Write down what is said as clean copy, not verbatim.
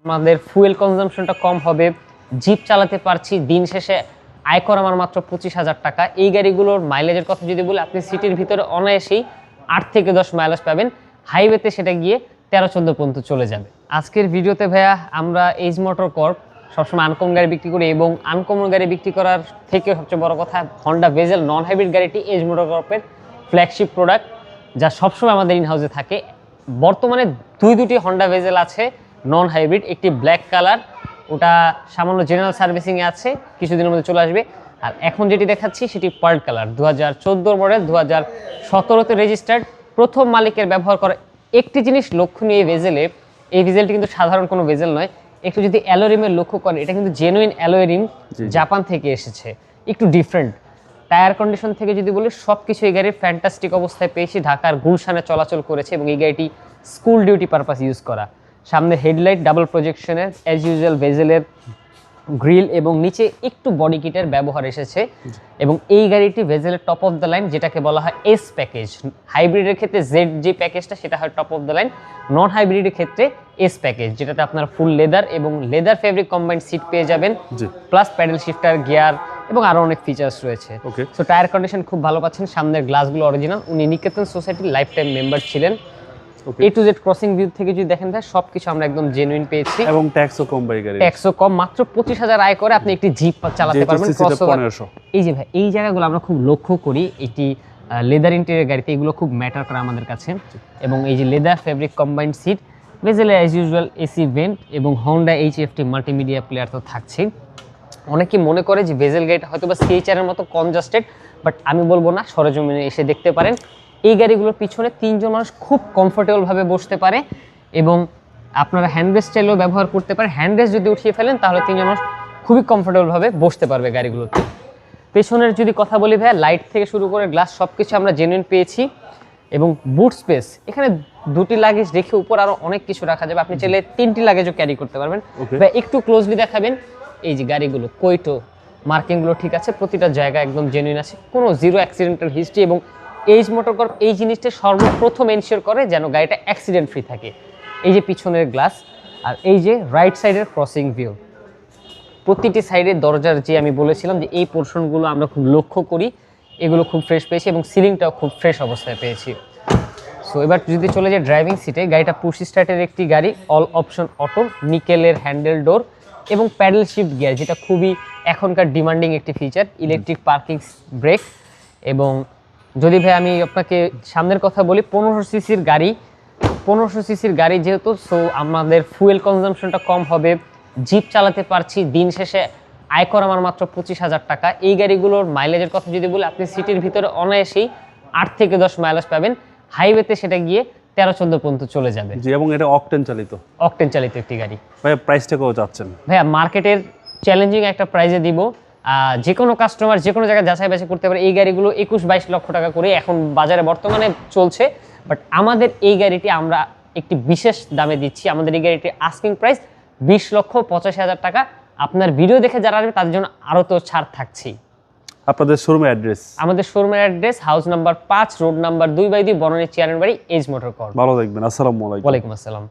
আমাদের ফুয়েল কনজাম্পশনটা কম হবে, জিপ চালাতে পারছি, দিন শেষে আয়কর আমার মাত্র 25,000 টাকা। এই গাড়িগুলোর মাইলেজের কথা যদি বলি, আপনি সিটির ভিতরে অনায়াসেই 8 থেকে 10 মাইলেজ পাবেন, হাইওয়েতে সেটা গিয়ে 13-14 পর্যন্ত চলে যাবে। আজকের ভিডিওতে ভাইয়া আমরা এইজ মোটর কর্প সবসময় আনকমন গাড়ি বিক্রি করি, এবং আনকমন গাড়ি বিক্রি করার থেকে সবচেয়ে বড় কথা হন্ডা ভেজেল নন হাইব্রিড গাড়িটি এইজ মোটর কর্পের ফ্ল্যাগশিপ প্রোডাক্ট, যা সবসময় আমাদের ইনহাউসে থাকে। বর্তমানে দুটি হন্ডা ভেজেল আছে নন হাইব্রিড, একটি ব্ল্যাক কালার, ওটা সামান্য জেনারেল সার্ভিসিংয়ে আছে, কিছুদিনের মধ্যে চলে আসবে। আর এখন যেটি দেখাচ্ছি সেটি পার্ল কালার, 2014 মডেল, 2017তে রেজিস্টার্ড, প্রথম মালিকের ব্যবহার করা। একটি জিনিস লক্ষণীয় এই ভেজেলটি কিন্তু সাধারণ কোনো ভেজেল নয়। একটু যদি অ্যালোরিমের লক্ষ্য করেন, এটা কিন্তু জেনুইন অ্যালোরিম, জাপান থেকে এসেছে, একটু ডিফারেন্ট। টায়ার কন্ডিশন থেকে যদি বলি, সব কিছু এই গাড়ির ফ্যান্টাস্টিক অবস্থায় পেয়েছি। ঢাকার গুলশানে চলাচল করেছে এবং এই গাড়িটি স্কুল ডিউটি পারপাস ইউজ করা। সামনে হেডলাইট ডাবল প্রজেকশনের, অ্যাজ ইউজুয়াল ভেজেলের গ্রিল, এবং নিচে একটু বডি কিটের ব্যবহার এসেছে। এবং এই গাড়িটি ভেজেলের টপ অফ দ্য লাইন, যেটাকে বলা হয় এস প্যাকেজ। হাইব্রিডের ক্ষেত্রে জেড যে প্যাকেজটা, সেটা হয় টপ অফ দ্য লাইন। নন হাইব্রিডের ক্ষেত্রে এস প্যাকেজ, যেটাতে আপনার ফুল লেদার এবং লেদার ফেব্রিক কম্বাইন্ড সিট পেয়ে যাবেন, প্লাস প্যাডেল শিফটার, গিয়ার এবং আরও অনেক ফিচার্স রয়েছে। সো টায়ার কন্ডিশন খুব ভালো পাচ্ছেন। সামনের গ্লাসগুলো অরিজিনাল। উনি নিকেতন সোসাইটির লাইফ টাইম মেম্বার ছিলেন। এ টু জেড ক্রসিং ভিউ থেকে যদি দেখেন ভাই, সবকিছু আমরা একদম জেনুইন পেয়েছি, এবং ট্যাক্সও কম ভাই গাড়ি, ট্যাক্সও কম। মাত্র 25,000 আয় করে আপনি একটি জিপ চালাতে পারবেন, ক্রসওভার। এই যে ভাই, এই জায়গাগুলো আমরা খুব লক্ষ্য করি, এটি লেদার ইন্টেরিয়র গাড়িতে এগুলো খুব ম্যাটার করে আমাদের কাছে। এবং এই যে লেদার ফেব্রিক কম্বাইন্ড সিট, ভেজেলে অ্যাজ ইউজুয়াল এসি ভেন্ট, এবং হন্ডা এইচএফটি মাল্টিমিডিয়া প্লেয়ার তো থাকছে। অনেকে মনে করে যে ভেজেল গাড়িটা হয়তো বা সিএইচআর এর মতো কনজাস্টেড, বাট আমি বলবো না, সরেজমিনে এসে দেখতে পারেন। এই গাড়িগুলোর পিছনে 3 জন মানুষ খুব কমফোর্টেবলভাবে বসতে পারে, এবং আপনারা হ্যান্ডরেস্ট চাইলেও ব্যবহার করতে পারেন। হ্যান্ডরেস্ট যদি উঠিয়ে ফেলেন, তাহলে 3 জন মানুষ খুবই কমফোর্টেবলভাবে বসতে পারবে গাড়িগুলোতে। পেছনের যদি কথা বলি ভাইয়া, লাইট থেকে শুরু করে গ্লাস সব কিছু আমরা জেনুইন পেয়েছি। এবং বুট স্পেস, এখানে 2টি লাগেজ রেখে উপর আরও অনেক কিছু রাখা যাবে, আপনি চাইলে 3টি লাগেজও ক্যারি করতে পারবেন। ভাই একটু ক্লোজলি দেখাবেন, এই যে গাড়িগুলো কোইটো মার্কিংগুলো ঠিক আছে, প্রতিটা জায়গা একদম জেনুইন আছে, কোনো জিরো অ্যাক্সিডেন্টাল হিস্ট্রি। এবং এইজ মোটর কর্প এই জিনিসটা সর্বপ্রথম এনশিওর করে যেন গাড়িটা অ্যাক্সিডেন্ট ফ্রি থাকে। এই যে পিছনের গ্লাস, আর এই যে রাইট সাইডের ক্রসিং ভিউ, প্রতিটি সাইডের দরজার যে আমি বলেছিলাম যে এই পোর্শনগুলো আমরা খুব লক্ষ্য করি, এগুলো খুব ফ্রেশ পেয়েছি, এবং সিলিংটাও খুব ফ্রেশ অবস্থায় পেয়েছি। সো এবার যদি চলে যায় ড্রাইভিং সিটে, গাড়িটা পুশ স্টার্টের একটি গাড়ি, অল অপশন অটো, নিকেলের হ্যান্ডেল ডোর এবং প্যাডেল শিফট গিয়ার, যেটা খুবই এখনকার ডিমান্ডিং একটি ফিচার, ইলেকট্রিক পার্কিং ব্রেক। এবং যদি ভাই আমি আপনাকে সামনের কথা বলি, 1500 সিসির গাড়ি যেহেতু, সো আমাদের ফুয়েল কনজাম্পশনটা কম হবে, জিপ চালাতে পারছি, দিন শেষে আয়কর আমার মাত্র 25,000 টাকা। এই গাড়িগুলোর মাইলেজের কথা যদি বলি, আপনি সিটির ভিতরে অনায়াসেই 8 থেকে 10 মাইলেজ পাবেন, হাইওয়েতে সেটা গিয়ে 13-14 পর্যন্ত চলে যাবে। জি, এবং এটা অকটেন চালিত একটি গাড়ি। ভাই প্রাইসটা কত চাচ্ছেন? ভাইয়া মার্কেটের চ্যালেঞ্জিং একটা প্রাইজে দিব, যে কোনো কাস্টমার যে কোনো জায়গায় যাচাই বাছাই করতে পারে। এই গাড়িগুলো 21-22 লক্ষ টাকা করে এখন বাজারে বর্তমানে চলছে, বাট আমাদের এই গাড়িটি আমরা একটি বিশেষ দামে দিচ্ছি। আমাদের এই গাড়িটির আস্কিং প্রাইস 20,85,000 টাকা। আপনার ভিডিও দেখে যারা আসবে তাদের জন্য আরও তো ছাড় থাকছেই। আপনাদের শোরুমের অ্যাড্রেস? আমাদের শোরুমের address house number 5, road number 2/2, Banani Chairbari, এইজ মোটর কর্প। ভালো থাকবেন। আসসালামু আলাইকুম। ওয়ালাইকুম আসসালাম।